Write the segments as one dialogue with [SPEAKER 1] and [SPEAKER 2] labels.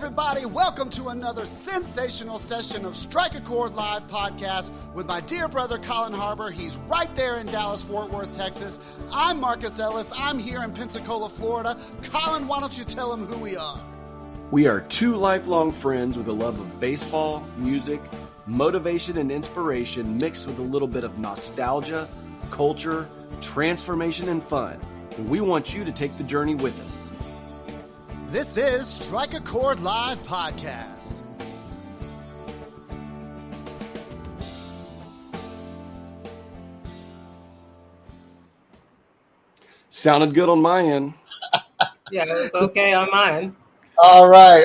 [SPEAKER 1] everybody. Welcome to another sensational session of Strike a Chord Live podcast with my dear brother, Collin Harbour. He's right there in Dallas, Fort Worth, Texas. I'm Marcus Ellis. I'm here in Pensacola, Florida. Collin, why don't you tell him who we are?
[SPEAKER 2] We are two lifelong friends with a love of baseball, music, motivation, and inspiration mixed with a little bit of nostalgia, culture, transformation, and fun. And we want you to take the journey with us.
[SPEAKER 1] This is Strike a Chord Live podcast.
[SPEAKER 2] Sounded good on my end.
[SPEAKER 3] Yeah, it's okay on mine.
[SPEAKER 1] All right.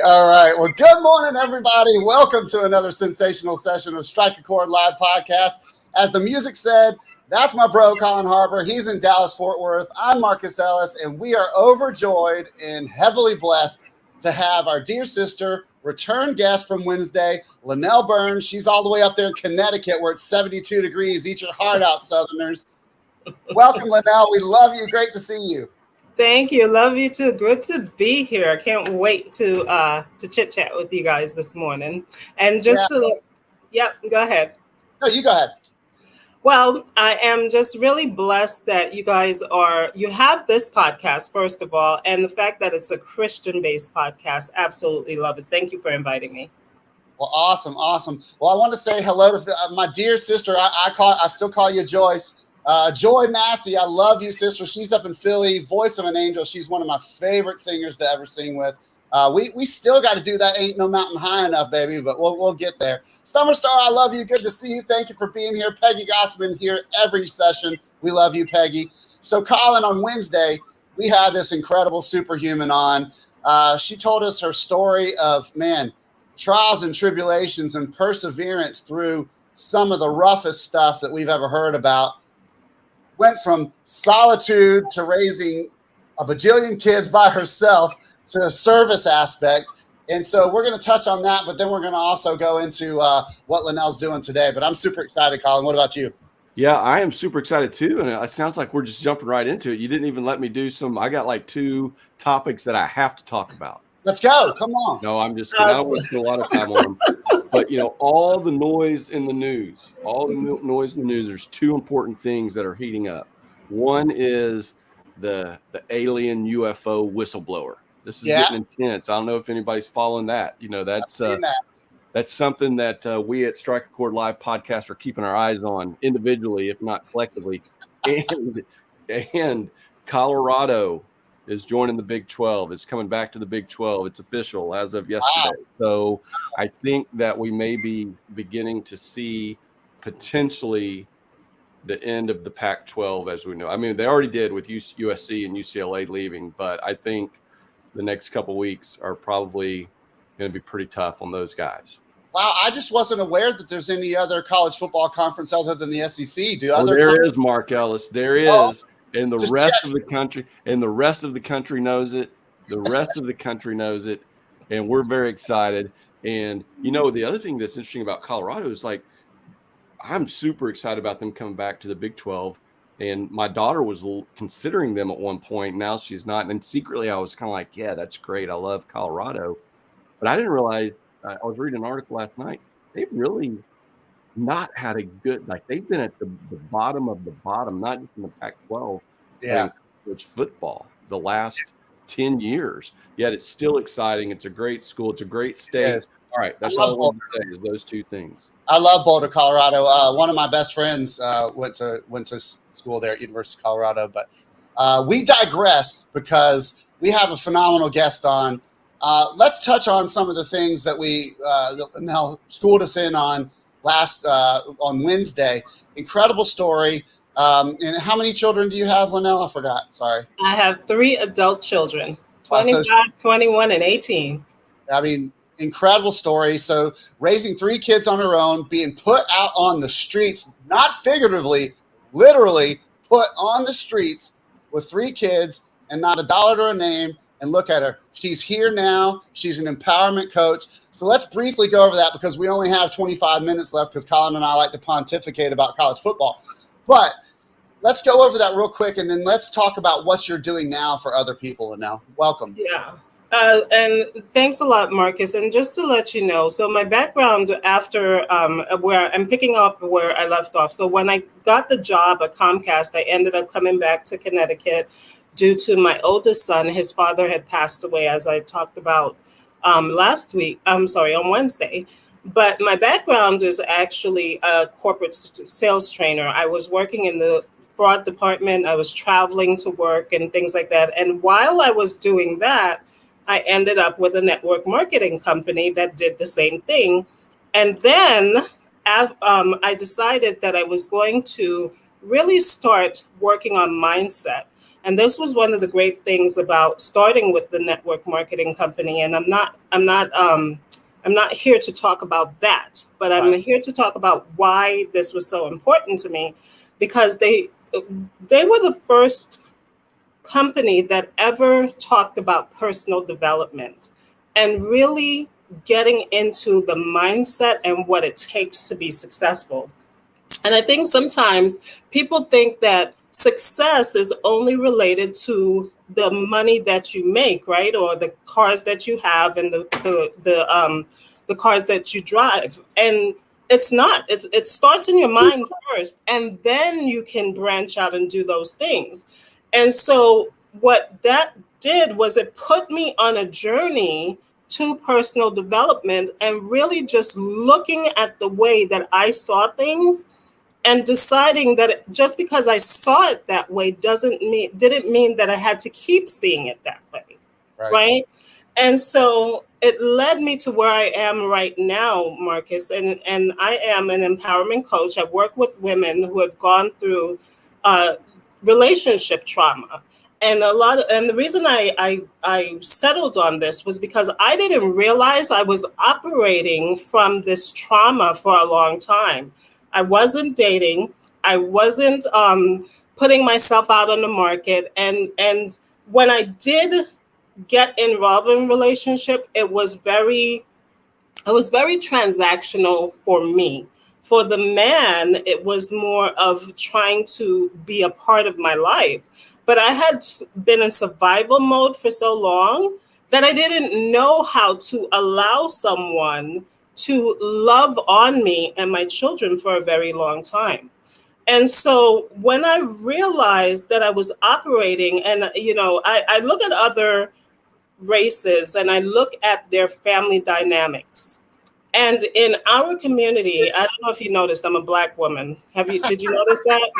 [SPEAKER 1] Well, good morning, everybody. Welcome to another sensational session of Strike a Chord Live podcast. As the music said, that's my bro, Collin Harbour. He's in Dallas, Fort Worth. I'm Marcus Ellis, and we are overjoyed and heavily blessed to have our dear sister, return guest from Wednesday, Linell Burnes. She's all the way up there in Connecticut where it's 72 degrees. Eat your heart out, Southerners. Welcome, Linell. We love you. Great to see you.
[SPEAKER 3] Thank you. Love you too. Good to be here. I can't wait to chit chat with you guys this morning. And just go ahead.
[SPEAKER 1] No, you go ahead.
[SPEAKER 3] Well, I am just really blessed that you guys you have this podcast, first of all, and the fact that it's a Christian-based podcast. Absolutely love it. Thank you for inviting me.
[SPEAKER 1] Well, awesome. Well, I want to say hello to my dear sister. I still call you Joyce. Joy Massey, I love you, sister. She's up in Philly, voice of an angel. She's one of my favorite singers to ever sing with. We still got to do that Ain't No Mountain High Enough, baby, but we'll get there. Summer Star, I love you. Good to see you. Thank you for being here. Peggy Gossman here every session. We love you, Peggy. So, Collin, on Wednesday, we had this incredible superhuman on. She told us her story of, trials and tribulations and perseverance through some of the roughest stuff that we've ever heard about. Went from solitude to raising a bajillion kids by herself to the service aspect. And so we're going to touch on that, but then we're going to also go into what Linell's doing today. But I'm super excited, Collin. What about you?
[SPEAKER 2] Yeah, I am super excited too. And it sounds like we're just jumping right into it. You didn't even let me do I got like two topics that I have to talk about.
[SPEAKER 1] Let's go. Come on.
[SPEAKER 2] No, I'm just kidding. I don't want to spend a lot of time on them. But, all the noise in the news, there's two important things that are heating up. One is the alien UFO whistleblower. This is getting intense. I don't know if anybody's following that. That's something that we at Strike a Chord Live podcast are keeping our eyes on individually, if not collectively. And Colorado is joining the Big 12. It's coming back to the Big 12. It's official as of yesterday. Wow. So I think that we may be beginning to see potentially the end of the Pac-12 as we know. I mean, they already did with USC and UCLA leaving, but I think the next couple of weeks are probably going to be pretty tough on those guys.
[SPEAKER 1] Wow, I just wasn't aware that there's any other college football conference other than the SEC.
[SPEAKER 2] There is, Mark Ellis. There is. Oh. And the rest of the country knows it. The rest of the country knows it. And we're very excited. And, the other thing that's interesting about Colorado is I'm super excited about them coming back to the Big 12. And my daughter was considering them at one point. Now she's not. And secretly I was kind of like, yeah, that's great. I love Colorado. But I didn't realize, I was reading an article last night. They've really not had a good, they've been at the bottom of the bottom, not just in the Pac-12.
[SPEAKER 1] Yeah.
[SPEAKER 2] It's football the last 10 years. Yet it's still exciting. It's a great school. It's a great state. Yes. All right. That's all I want to say is those two things.
[SPEAKER 1] I love Boulder, Colorado. One of my best friends went to school there at University of Colorado. But we digress because we have a phenomenal guest on. Let's touch on some of the things that we now schooled us in on on Wednesday. Incredible story. And how many children do you have, Linell? I forgot. Sorry.
[SPEAKER 3] I have 3 adult children, 25, 21, and 18.
[SPEAKER 1] I mean, incredible story. So raising 3 kids on her own, being put out on the streets, not figuratively, literally put on the streets with 3 kids and not a dollar to her name. And look at her. She's here now. She's an empowerment coach. So let's briefly go over that because we only have 25 minutes left because Collin and I like to pontificate about college football. But let's go over that real quick, and then let's talk about what you're doing now for other people. And now, welcome.
[SPEAKER 3] Yeah. And thanks a lot, Marcus. And just to let you know, so my background after where I'm picking up where I left off. So when I got the job at Comcast, I ended up coming back to Connecticut due to my oldest son. His father had passed away, as I talked about last week. I'm sorry, on Wednesday. But my background is actually a corporate sales trainer. I was working in the fraud department. I was traveling to work and things like that. And while I was doing that, I ended up with a network marketing company that did the same thing. And then I decided that I was going to really start working on mindset. And this was one of the great things about starting with the network marketing company. And I'm not here to talk about that, but I'm here to talk about why this was so important to me, because they were the first company that ever talked about personal development and really getting into the mindset and what it takes to be successful. And I think sometimes people think that success is only related to the money that you make, right? Or the cars that you have and the cars that you drive. And it's not. It starts in your mind first, and then you can branch out and do those things. And so what that did was it put me on a journey to personal development and really just looking at the way that I saw things and deciding that just because I saw it that way didn't mean that I had to keep seeing it that way, right? And so it led me to where I am right now, Marcus, and I am an empowerment coach. I work with women who have gone through relationship trauma. And the reason I settled on this was because I didn't realize I was operating from this trauma for a long time. I wasn't dating. I wasn't putting myself out on the market. And when I did get involved in relationship, it was very transactional for me. For the man, it was more of trying to be a part of my life. But I had been in survival mode for so long that I didn't know how to allow someone to love on me and my children for a very long time. And so when I realized that I was operating, and I look at other races and I look at their family dynamics. And in our community, I don't know if you noticed, I'm a Black woman. Did you notice that?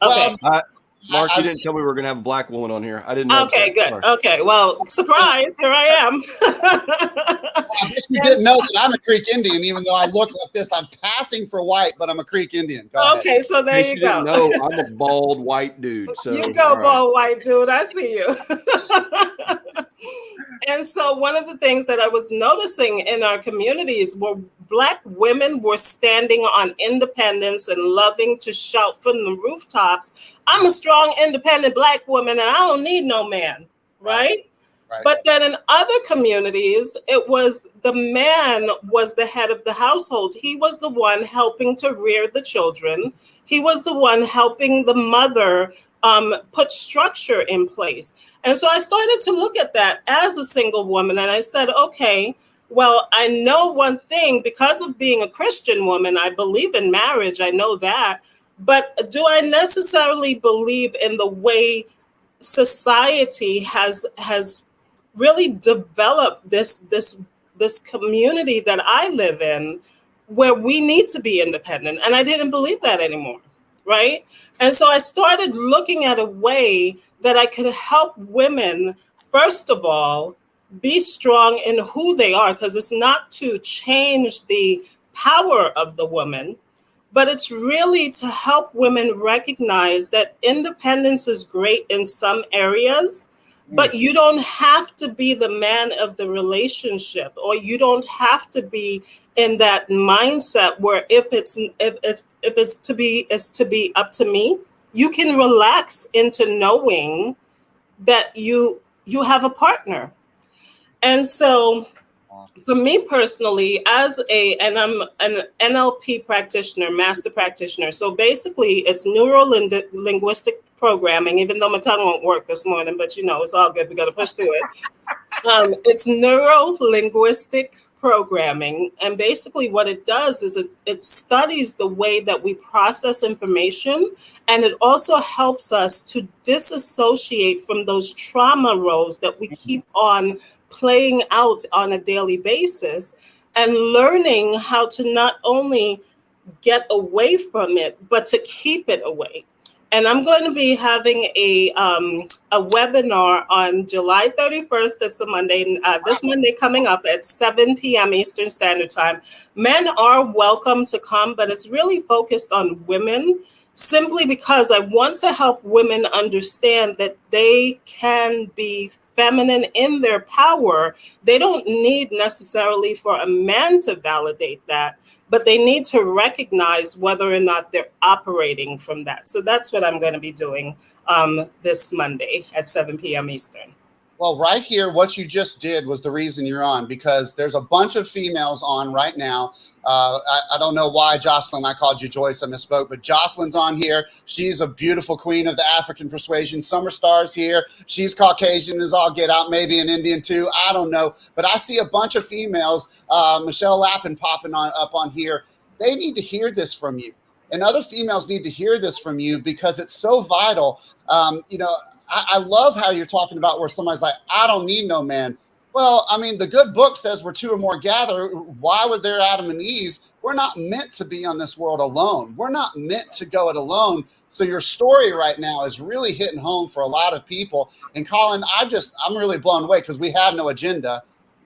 [SPEAKER 3] Okay.
[SPEAKER 2] Well, Mark, you didn't tell me we were going to have a Black woman on here. I didn't know.
[SPEAKER 3] Okay, good. Sorry. Okay, well, surprise, here I am.
[SPEAKER 1] I bet you didn't know that I'm a Creek Indian, even though I look like this. I'm passing for white, but I'm a Creek Indian.
[SPEAKER 3] Okay, so there you go.
[SPEAKER 2] Didn't know, I'm a bald white dude. So
[SPEAKER 3] you go, bald white dude. I see you. And so one of the things that I was noticing in our communities were Black women were standing on independence and loving to shout from the rooftops, I'm a strong, independent Black woman and I don't need no man, right? But then in other communities, it was the man was the head of the household. He was the one helping to rear the children. He was the one helping the mother put structure in place. And so I started to look at that as a single woman. And I said, okay, well, I know one thing because of being a Christian woman, I believe in marriage. I know that. But do I necessarily believe in the way society has really developed this community that I live in where we need to be independent? And I didn't believe that anymore. Right. And so I started looking at a way that I could help women, first of all, be strong in who they are, because it's not to change the power of the woman, but it's really to help women recognize that independence is great in some areas, but you don't have to be the man of the relationship, or you don't have to be in that mindset where if it's to be up to me. You can relax into knowing that you have a partner. And so for me personally, and I'm an NLP practitioner, master practitioner. So basically it's neuro-linguistic programming, even though my tongue won't work this morning, but it's all good. We got to push through it. It's neuro-linguistic programming. And basically what it does is it studies the way that we process information. And it also helps us to disassociate from those trauma roles that we keep on playing out on a daily basis, and learning how to not only get away from it, but to keep it away. And I'm going to be having a webinar on July 31st. That's a Monday, this Monday coming up at 7 p.m. Eastern Standard Time. Men are welcome to come, but it's really focused on women, simply because I want to help women understand that they can be feminine in their power. They don't need necessarily for a man to validate that, but they need to recognize whether or not they're operating from that. So that's what I'm going to be doing this Monday at 7 p.m. Eastern.
[SPEAKER 1] Well, right here, what you just did was the reason you're on, because there's a bunch of females on right now. I don't know why, Jocelyn, I called you Joyce, I misspoke, but Jocelyn's on here. She's a beautiful queen of the African persuasion. Summer Star's here. She's Caucasian as all get out, maybe an Indian too. I don't know. But I see a bunch of females, Michelle Lappin popping up on here. They need to hear this from you. And other females need to hear this from you, because it's so vital. I love how you're talking about where somebody's like, I don't need no man. Well, I mean, the good book says where two or more gather. Why were there Adam and Eve? We're not meant to be on this world alone. We're not meant to go it alone. So your story right now is really hitting home for a lot of people. And Collin, I'm really blown away, because we had no agenda,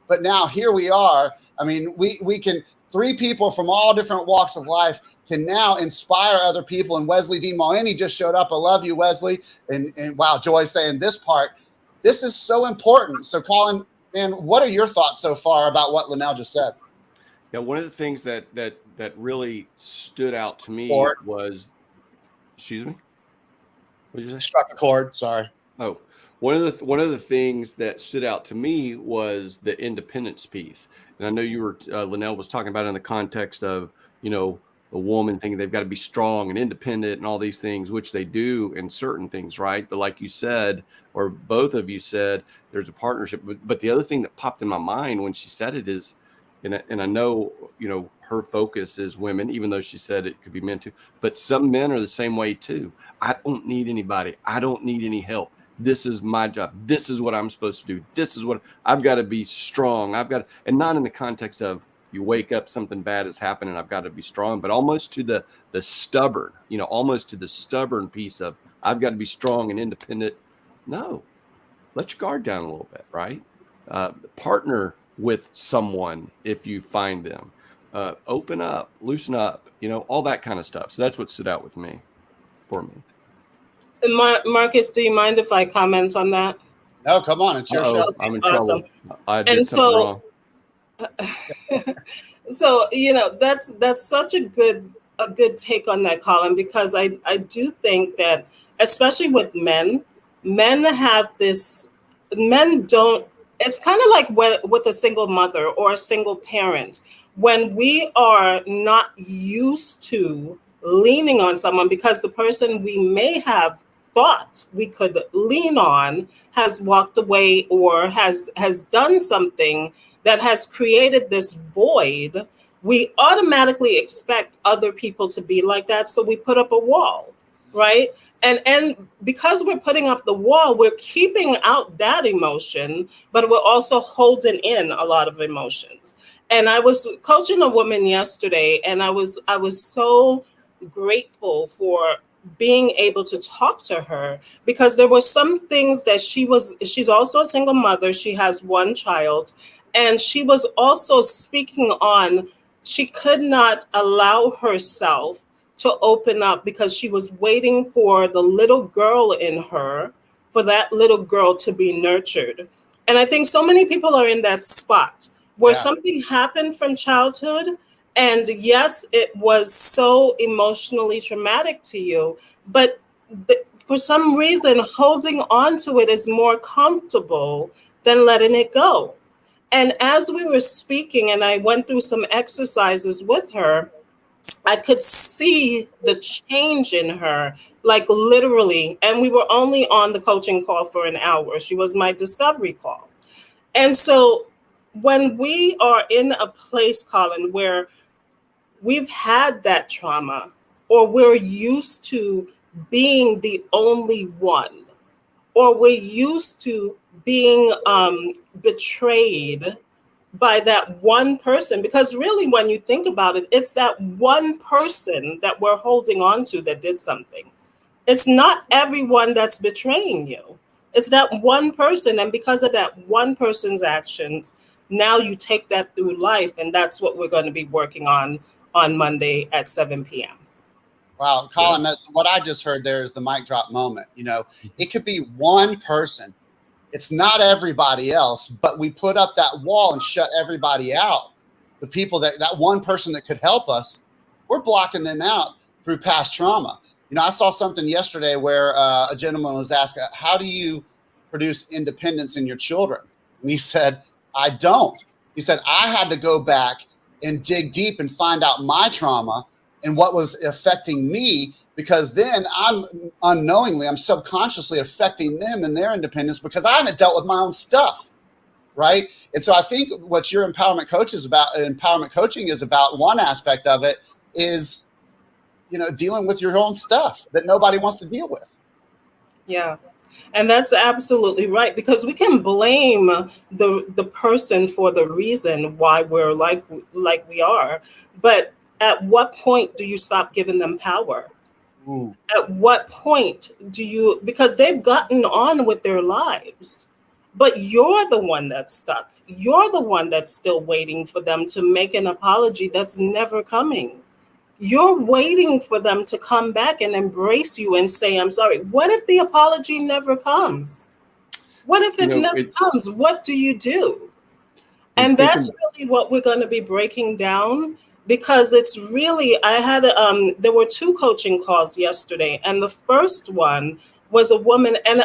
[SPEAKER 1] but now here we are. I mean, we can, three people from all different walks of life can now inspire other people. And Wesley Dean Mullaney just showed up. I love you, Wesley. And wow, Joy saying this part. This is so important. So Collin, man, what are your thoughts so far about what Linell just said?
[SPEAKER 2] Yeah, one of the things that really stood out to me was, excuse me, what did you say?
[SPEAKER 1] Struck a chord. Sorry.
[SPEAKER 2] Oh, one of the things that stood out to me was the independence piece. And I know you were, Linell was talking about it in the context of, a woman thinking they've got to be strong and independent and all these things, which they do in certain things, right? But like you said, or both of you said, there's a partnership. But the other thing that popped in my mind when she said it is, and I know, her focus is women, even though she said it could be men too, but some men are the same way too. I don't need anybody. I don't need any help. This is my job. This is what I'm supposed to do. This is what I've got to be strong. And not in the context of you wake up, something bad has happened and I've got to be strong, but almost to the stubborn, almost to the stubborn piece of I've got to be strong and independent. No, let your guard down a little bit, right? Partner with someone if you find them. Open up, loosen up, all that kind of stuff. So that's what stood out for me.
[SPEAKER 3] Marcus, do you mind if I comment on that?
[SPEAKER 1] No, come on. It's your show.
[SPEAKER 3] Okay,
[SPEAKER 2] I'm in
[SPEAKER 3] awesome.
[SPEAKER 2] trouble. I did something wrong.
[SPEAKER 3] So, that's such a good take on that, Collin, because I do think that, especially with men have this, it's kind of like with a single mother or a single parent, when we are not used to leaning on someone because the person we may have thought we could lean on has walked away or has done something that has created this void, we automatically expect other people to be like that. So we put up a wall, right? And because we're putting up the wall, we're keeping out that emotion, but we're also holding in a lot of emotions. And I was coaching a woman yesterday, and I was so grateful for being able to talk to her, because there were some things that she's also a single mother. She has one child, and she was also speaking on, she could not allow herself to open up because she was waiting for the little girl in her, for that little girl to be nurtured. And I think so many people are in that spot where something happened from childhood. And yes, it was so emotionally traumatic to you, but for some reason, holding on to it is more comfortable than letting it go. And as we were speaking, and I went through some exercises with her, I could see the change in her, like literally. And we were only on the coaching call for an hour. She was my discovery call. And so when we are in a place, Collin, where we've had that trauma, or we're used to being the only one, or we're used to being betrayed by that one person, because really, when you think about it, it's that one person that we're holding on to that did something. It's not everyone that's betraying you. It's that one person. And because of that one person's actions, now you take that through life. And that's what we're going to be working on Monday at 7 p.m.
[SPEAKER 1] Wow, Collin, that's what I just heard there is the mic drop moment. You know, it could be one person. It's not everybody else, but we put up that wall and shut everybody out. The people that one person that could help us, we're blocking them out through past trauma. You know, I saw something yesterday where a gentleman was asked, how do you produce independence in your children? And he said, I don't. He said, I had to go back and dig deep and find out my trauma and what was affecting me, because then I'm subconsciously affecting them and their independence because I haven't dealt with my own stuff. Right. And so I think what your empowerment coaching is about, one aspect of it is, you know, dealing with your own stuff that nobody wants to deal with.
[SPEAKER 3] Yeah. And that's absolutely right, because we can blame the person for the reason why we're like we are. But at what point do you stop giving them power?
[SPEAKER 1] Ooh.
[SPEAKER 3] At what point do you, because they've gotten on with their lives, but you're the one that's stuck. You're the one that's still waiting for them to make an apology that's never coming. You're waiting for them to come back and embrace you and say, I'm sorry. What if the apology never comes? What if it never comes? What do you do? And that's really what we're going to be breaking down, because it's really, there were 2 coaching calls yesterday, and the first one was a woman, and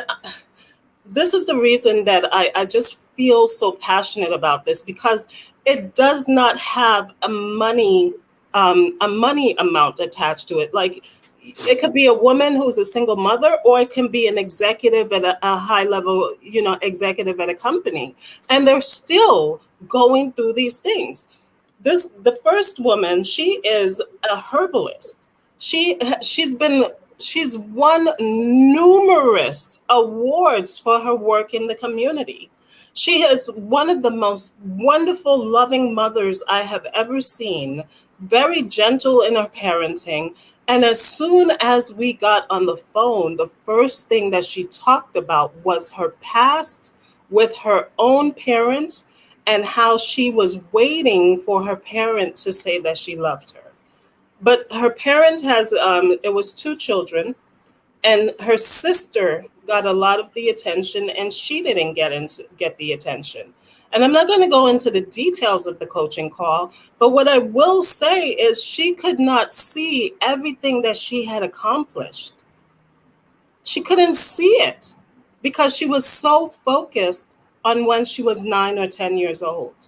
[SPEAKER 3] this is the reason that I just feel so passionate about this, because it does not have a money amount attached to it. Like, it could be a woman who's a single mother, or it can be an executive at a high level, executive at a company, and they're still going through these things. The first woman, she is a herbalist. She's won numerous awards for her work in the community. She is one of the most wonderful, loving mothers I have ever seen, very gentle in her parenting. And as soon as we got on the phone, the first thing that she talked about was her past with her own parents, and how she was waiting for her parent to say that she loved her. But her parent it was 2 children, and her sister got a lot of the attention, and she didn't get the attention. And I'm not going to go into the details of the coaching call, but what I will say is she could not see everything that she had accomplished. She couldn't see it because she was so focused on when she was 9 or 10 years old,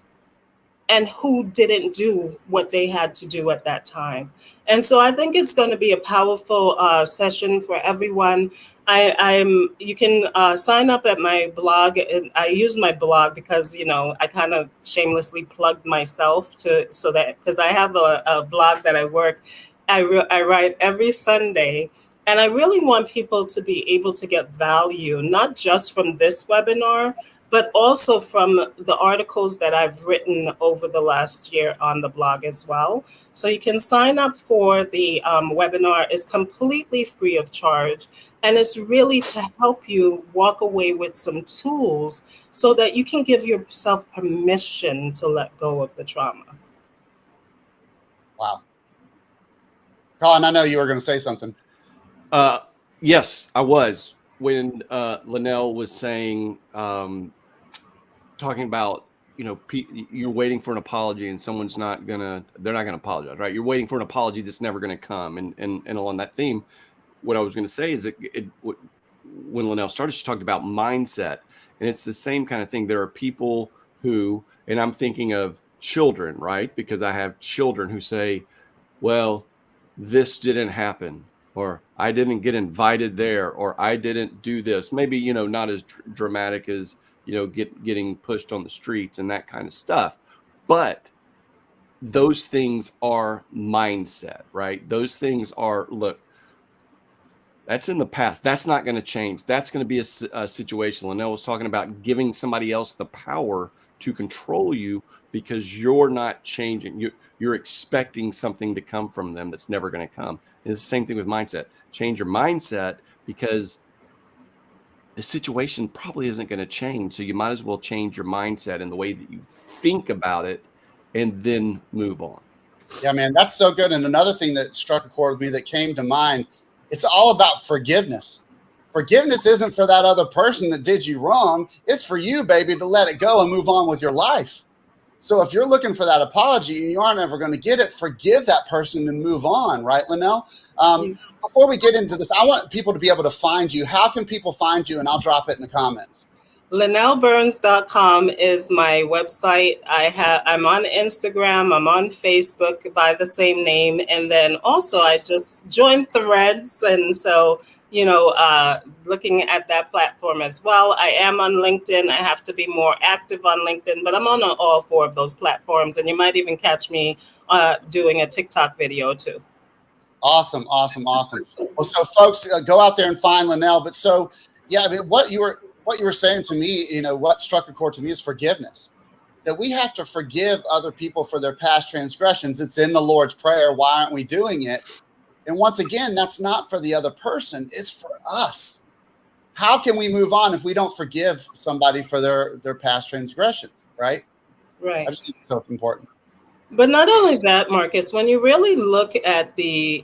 [SPEAKER 3] and who didn't do what they had to do at that time. And so I think it's going to be a powerful session for everyone. You can sign up at my blog. I use my blog because, I kind of shamelessly plugged myself because I have a blog that I write every Sunday. And I really want people to be able to get value, not just from this webinar, but also from the articles that I've written over the last year on the blog as well. So you can sign up for the webinar. It's completely free of charge. And it's really to help you walk away with some tools so that you can give yourself permission to let go of the trauma.
[SPEAKER 1] Wow. Collin, I know you were going to say something.
[SPEAKER 2] Yes, I was. When Linell was saying, talking about, you're waiting for an apology and they're not going to apologize, right? You're waiting for an apology that's never going to come. And along that theme, what I was going to say is that when Linell started, she talked about mindset, and it's the same kind of thing. There are people who, and I'm thinking of children, right? Because I have children who say, well, this didn't happen, or I didn't get invited there, or I didn't do this. Maybe, not as dramatic as getting pushed on the streets and that kind of stuff. But those things are mindset, right? Those things are, look, that's in the past. That's not going to change. That's going to be a situation. Linell was talking about giving somebody else the power to control you because you're not changing. You're expecting something to come from them that's never going to come. It's the same thing with mindset. Change your mindset because the situation probably isn't going to change. So you might as well change your mindset and the way that you think about it and then move on.
[SPEAKER 1] Yeah, man, that's so good. And another thing that struck a chord with me that came to mind, it's all about forgiveness. Forgiveness isn't for that other person that did you wrong. It's for you, baby, to let it go and move on with your life. So if you're looking for that apology and you aren't ever going to get it, forgive that person and move on. Right, Linell? Before we get into this, I want people to be able to find you. How can people find you? And I'll drop it in the comments.
[SPEAKER 3] LinellBurnes.com is my website. I'm on Instagram. I'm on Facebook by the same name. And then also I just joined Threads. And so, looking at that platform as well. I am on LinkedIn. I have to be more active on LinkedIn, but I'm on all 4 of those platforms. And you might even catch me doing a TikTok video too.
[SPEAKER 1] Awesome. Well, so folks, go out there and find Linell. But so, yeah, I mean, what you were saying to me, what struck a chord to me is forgiveness. That we have to forgive other people for their past transgressions. It's in the Lord's Prayer. Why aren't we doing it? And once again, that's not for the other person. It's for us. How can we move on if we don't forgive somebody for their past transgressions, right?
[SPEAKER 3] Right.
[SPEAKER 1] I just think it's so important.
[SPEAKER 3] But not only that, Marcus, when you really look at the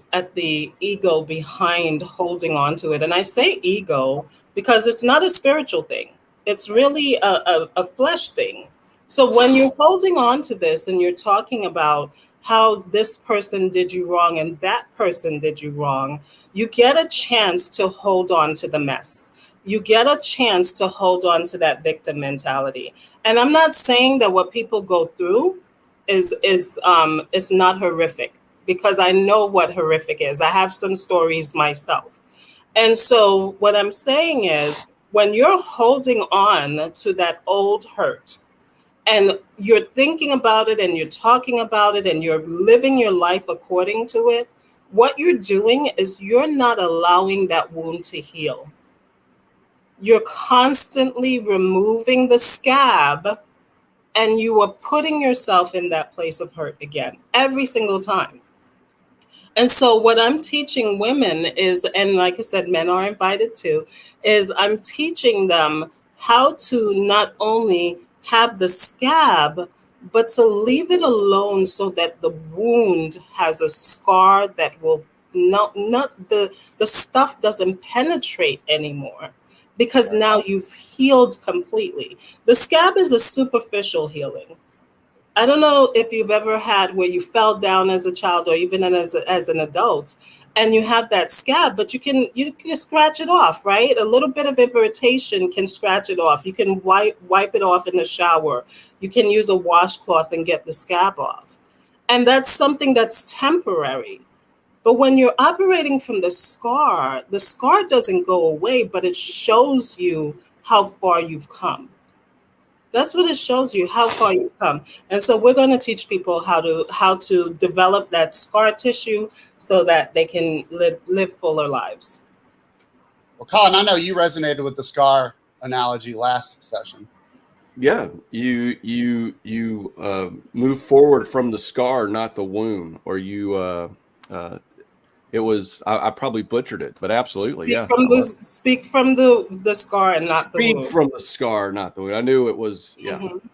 [SPEAKER 3] ego behind holding on to it, and I say ego because it's not a spiritual thing. It's really a flesh thing. So when you're holding on to this and you're talking about how this person did you wrong and that person did you wrong, you get a chance to hold on to the mess. You get a chance to hold on to that victim mentality. And I'm not saying that what people go through is not horrific, because I know what horrific is. I have some stories myself. And so what I'm saying is, when you're holding on to that old hurt and you're thinking about it and you're talking about it and you're living your life according to it, what you're doing is you're not allowing that wound to heal. You're constantly removing the scab, and you are putting yourself in that place of hurt again, every single time. And so what I'm teaching women is, and like I said, men are invited too, is I'm teaching them how to not only have the scab, but to leave it alone so that the wound has a scar that will not the stuff doesn't penetrate anymore, because now you've healed completely. The scab is a superficial healing. I don't know if you've ever had where you fell down as a child or even as an adult, and you have that scab, but you can scratch it off, right? A little bit of irritation can scratch it off. You can wipe it off in the shower. You can use a washcloth and get the scab off. And that's something that's temporary. But when you're operating from the scar doesn't go away, but it shows you how far you've come. That's what it shows you, how far you've come. And so we're going to teach people how to develop that scar tissue so that they can live fuller lives.
[SPEAKER 1] Well, Collin, I know you resonated with the scar analogy last session.
[SPEAKER 2] Yeah, you move forward from the scar, not the wound, or it was, I probably butchered it, but absolutely,
[SPEAKER 3] Speak from the scar and not the wound.
[SPEAKER 2] Speak from the scar, not the wound. I knew it was, yeah.
[SPEAKER 3] Mm-hmm.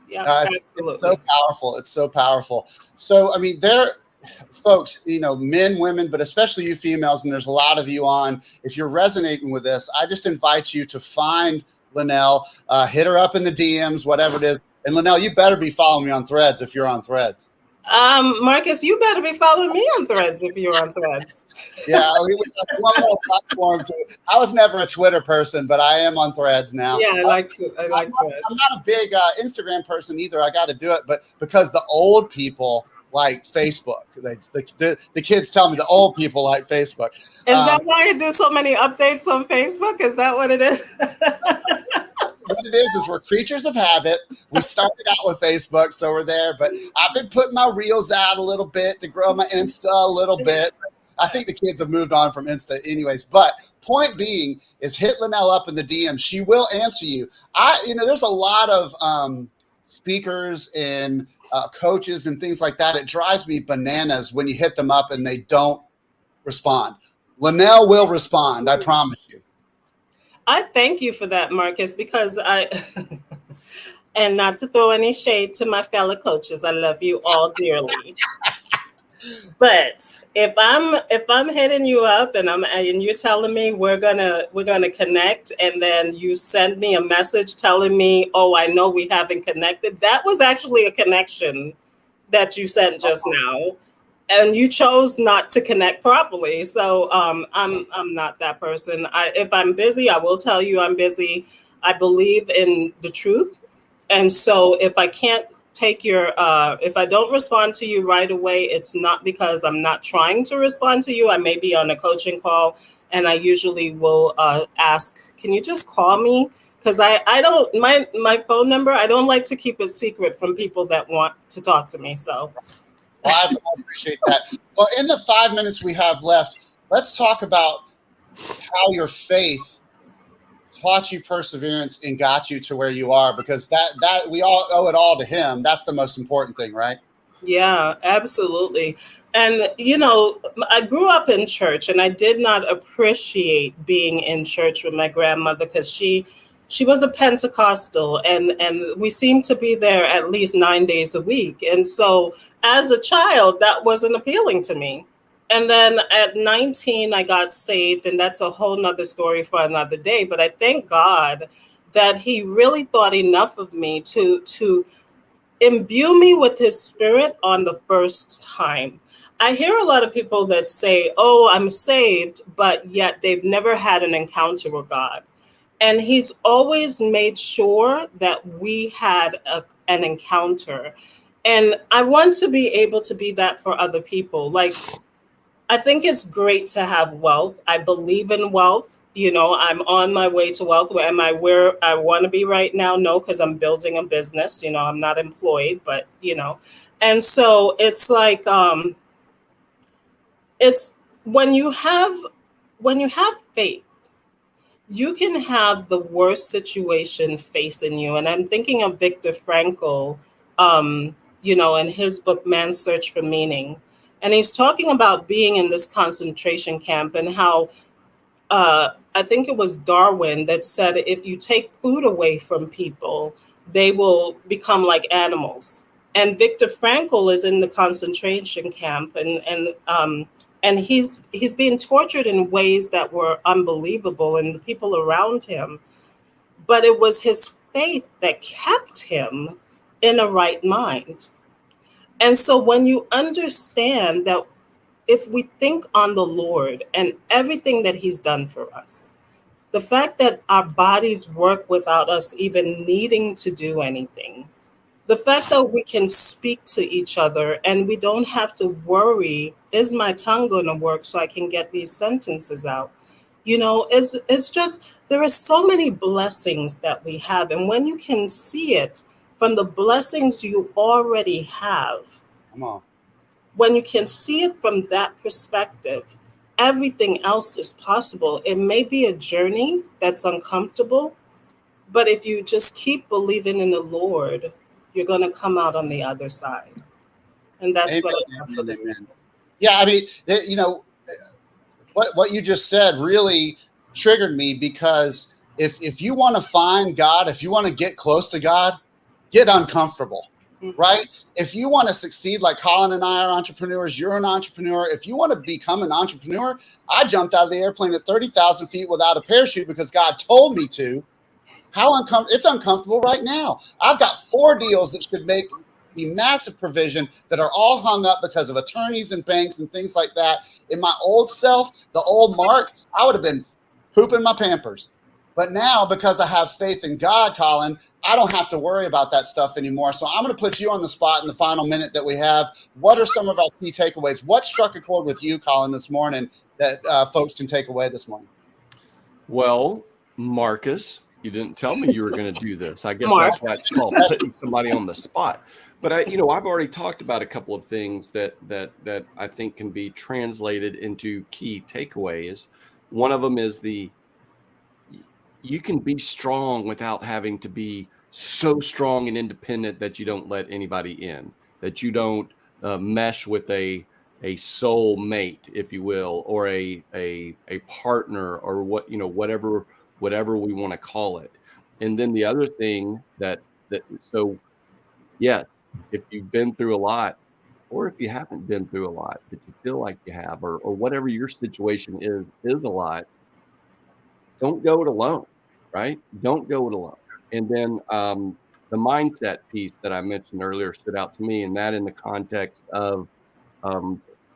[SPEAKER 3] Yeah,
[SPEAKER 1] it's so powerful. It's so powerful. So, I mean, folks, men, women, but especially you females, and there's a lot of you on, if you're resonating with this, I just invite you to find Linell, hit her up in the DMs, whatever it is. And Linell, you better be following me on Threads if you're on Threads.
[SPEAKER 3] Marcus, you better be following me on Threads if you're on Threads.
[SPEAKER 1] Yeah, we got one more platform too. I was never a Twitter person, but I am on Threads now.
[SPEAKER 3] Yeah, I like Threads.
[SPEAKER 1] I'm not a big Instagram person either. I got to do it, but because the old people like Facebook, the kids tell me the old people like Facebook.
[SPEAKER 3] Is that why you do so many updates on Facebook? Is that what it is?
[SPEAKER 1] what it is we're creatures of habit. We started out with Facebook, so we're there. But I've been putting my reels out a little bit to grow my Insta a little bit. I think the kids have moved on from Insta anyways. But point being is hit Linell up in the DM. She will answer you. There's a lot of speakers and coaches and things like that. It drives me bananas when you hit them up and they don't respond. Linell will respond. I promise you.
[SPEAKER 3] I thank you for that, Marcus, because and not to throw any shade to my fellow coaches, I love you all dearly. But if I'm hitting you up and you're telling me we're gonna connect, and then you send me a message telling me, oh, I know we haven't connected, that was actually a connection that you sent just now. And you chose not to connect properly. So I'm not that person. If I'm busy, I will tell you I'm busy. I believe in the truth. And so if I can't take if I don't respond to you right away, it's not because I'm not trying to respond to you. I may be on a coaching call, and I usually will ask, can you just call me? Because I don't, my phone number, I don't like to keep it secret from people that want to talk to me. So.
[SPEAKER 1] Well, I appreciate that. Well, in the 5 minutes we have left, let's talk about how your faith taught you perseverance and got you to where you are, because that we all owe it all to him. That's the most important thing, right?
[SPEAKER 3] Yeah, absolutely. And, I grew up in church, and I did not appreciate being in church with my grandmother because she was a Pentecostal, and we seemed to be there at least 9 days a week. And so as a child, that wasn't appealing to me. And then at 19, I got saved, and that's a whole nother story for another day. But I thank God that he really thought enough of me to imbue me with his spirit on the first time. I hear a lot of people that say, oh, I'm saved, but yet they've never had an encounter with God. And he's always made sure that we had an encounter. And I want to be able to be that for other people. Like, I think it's great to have wealth. I believe in wealth. I'm on my way to wealth. Am I where I want to be right now? No, because I'm building a business. I'm not employed, but, And so it's like, it's when you have faith, you can have the worst situation facing you. And I'm thinking of Viktor Frankl, in his book, Man's Search for Meaning. And he's talking about being in this concentration camp and how I think it was Darwin that said, if you take food away from people, they will become like animals. And Viktor Frankl is in the concentration camp, and he's being tortured in ways that were unbelievable, and the people around him. But it was his faith that kept him in a right mind. And so when you understand that if we think on the Lord and everything that he's done for us, the fact that our bodies work without us even needing to do anything, the fact that we can speak to each other and we don't have to worry, is my tongue going to work so I can get these sentences out? It's just, there are so many blessings that we have. And when you can see it from the blessings you already have,
[SPEAKER 1] come on.
[SPEAKER 3] When you can see it from that perspective, everything else is possible. It may be a journey that's uncomfortable, but if you just keep believing in the Lord, you're going to come out on the other side. And that's what I have for them.
[SPEAKER 1] Yeah, I mean, what you just said really triggered me, because if you want to find God, if you want to get close to God, get uncomfortable. Right? If you want to succeed, like Collin and I are entrepreneurs, you're an entrepreneur. If you want to become an entrepreneur, I jumped out of the airplane at 30,000 feet without a parachute because God told me to. It's uncomfortable right now. I've got 4 deals that should make me massive provision that are all hung up because of attorneys and banks and things like that. In my old self, the old Mark, I would have been pooping my Pampers. But now, because I have faith in God, Collin, I don't have to worry about that stuff anymore. So I'm going to put you on the spot in the final minute that we have. What are some of our key takeaways? What struck a chord with you, Collin, this morning that folks can take away this morning?
[SPEAKER 2] Well, Marcus, You didn't tell me you were going to do this. I guess
[SPEAKER 3] Mark.
[SPEAKER 2] that's why it's called putting somebody on the spot. But I've already talked about a couple of things that I think can be translated into key takeaways. One of them is you can be strong without having to be so strong and independent that you don't let anybody in, that you don't mesh with a soul mate, if you will, or a partner, or whatever we want to call it. And then the other thing so yes, if you've been through a lot, or if you haven't been through a lot, but you feel like you have, or whatever your situation is a lot, don't go it alone, right? Don't go it alone. And then the mindset piece that I mentioned earlier stood out to me, and that in the context of,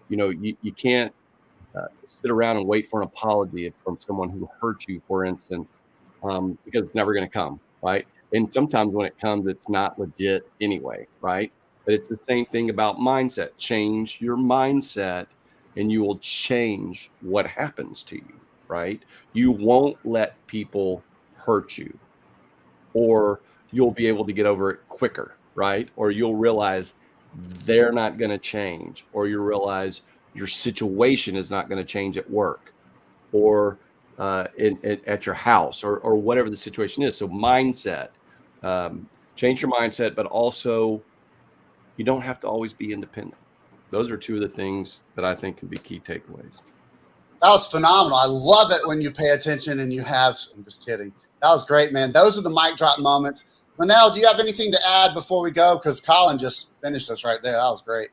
[SPEAKER 2] you can't sit around and wait for an apology from someone who hurt you, for instance, because it's never going to come, right? And sometimes when it comes, it's not legit anyway, right? But it's the same thing about mindset. Change your mindset, and you will change what happens to you, right? You won't let people hurt you, or you'll be able to get over it quicker, right? Or you'll realize they're not going to change, or you realize your situation is not going to change at work, or at your house, or whatever the situation is. So mindset, change your mindset, but also you don't have to always be independent. Those are two of the things that I think can be key takeaways.
[SPEAKER 1] That was phenomenal. I love it when you pay attention and you have. I'm just kidding. That was great, man. Those are the mic drop moments. Linell, do you have anything to add before we go? Because Collin just finished us right there. That was great.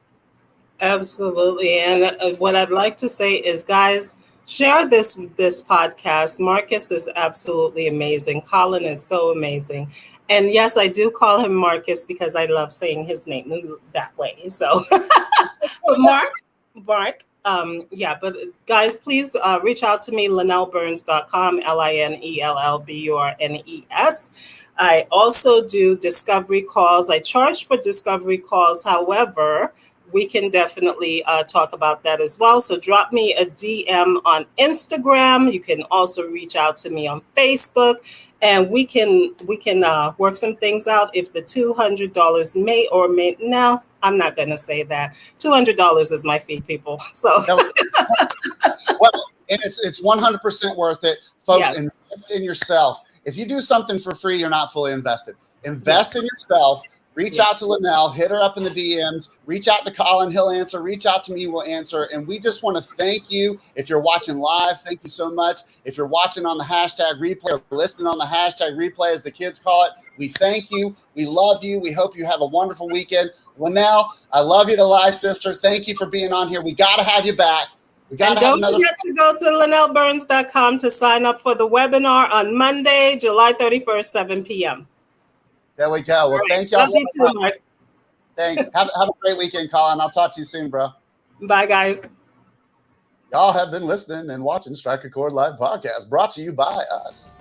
[SPEAKER 3] Absolutely. And what I'd like to say is, guys, share this podcast. Marcus is absolutely amazing. Collin is so amazing. And yes, I do call him Marcus because I love saying his name that way. So, Mark. But guys, please reach out to me, linellburnes.com, LINELLBURNES. I also do discovery calls. I charge for discovery calls. However, we can definitely talk about that as well. So drop me a DM on Instagram. You can also reach out to me on Facebook, and we can work some things out. If the $200 may or may, no, I'm not going to say that. $200 is my fee, people. So,
[SPEAKER 1] and it's 100% worth it, folks.
[SPEAKER 3] Yes.
[SPEAKER 1] Invest in yourself. If you do something for free, you're not fully invested. Invest in yourself. Reach out to Linell, hit her up in the DMs, reach out to Collin, he'll answer, reach out to me, we'll answer. And we just want to thank you. If you're watching live, thank you so much. If you're watching on the hashtag replay or listening on the hashtag replay, as the kids call it, we thank you. We love you. We hope you have a wonderful weekend. Linell, I love you to life, sister. Thank you for being on here. We got to have you back. We got to have another.
[SPEAKER 3] Don't forget to go to linellburnes.com to sign up for the webinar on Monday, July 31st, 7 p.m.
[SPEAKER 1] There we go. Well, thank y'all.
[SPEAKER 3] Love you too, Mark.
[SPEAKER 1] Thanks. Have a great weekend, Collin. I'll talk to you soon, bro.
[SPEAKER 3] Bye, guys.
[SPEAKER 1] Y'all have been listening and watching Strike a Chord Live podcast, brought to you by us.